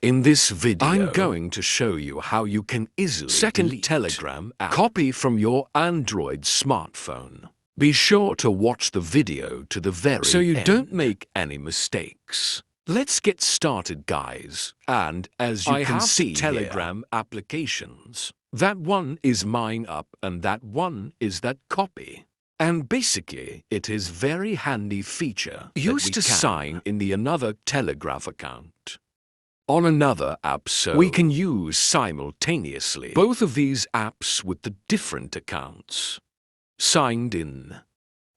In this video, I'm going to show you how you can easily delete Telegram app copy from your Android smartphone. Be sure to watch the video to the very end so you don't make any mistakes. Let's get started, guys. And as you can see, Telegram applications. That one is mine up and that one is that copy. And basically, it is very handy feature used to sign in the another Telegraph account on another app, so we can use simultaneously both of these apps with the different accounts signed in.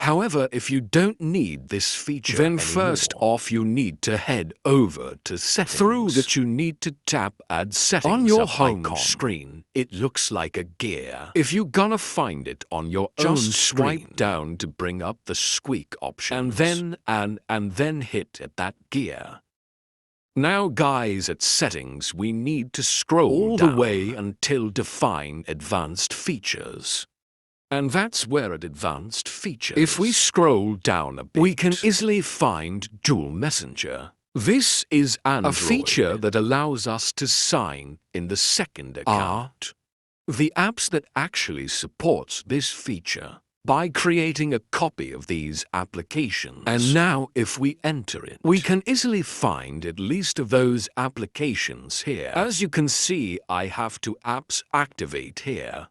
However, if you don't need this feature then first off you need to head over to settings. Through that you need to tap add settings. On your home screen it looks like a gear. If you're gonna find it on your own screen, swipe down to bring up the squeak options and then hit at that gear. Now guys, at settings we need to scroll all the way until define advanced features. And that's where at advanced features, if we scroll down a bit, we can easily find dual messenger. This is Android, a feature that allows us to sign in the second account. The apps that actually supports this feature by creating a copy of these applications. And now if we enter it, we can easily find at least of those applications here. As you can see, I have two apps activate here.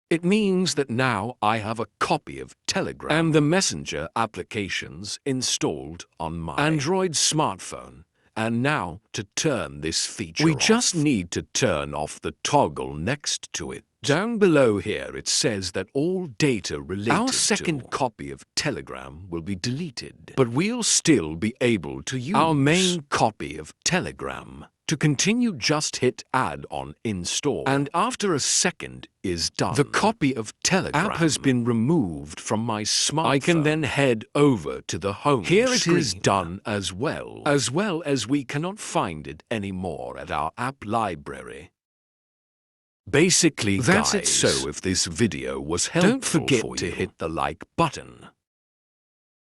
It means that now I have a copy of Telegram and the Messenger applications installed on my Android smartphone. And now, to turn this feature we just need to turn off the toggle next to it. Down below here it says that all data related to our second copy of Telegram will be deleted. But we'll still be able to use our main copy of Telegram. To continue, just hit add on install. And after a second is done, the copy of Telegram app has been removed from my smartphone. I can then head over to the home screen. Here it is done as well as we cannot find it anymore at our app library. Basically, that's it. So if this video was helpful, don't forget to hit the like button.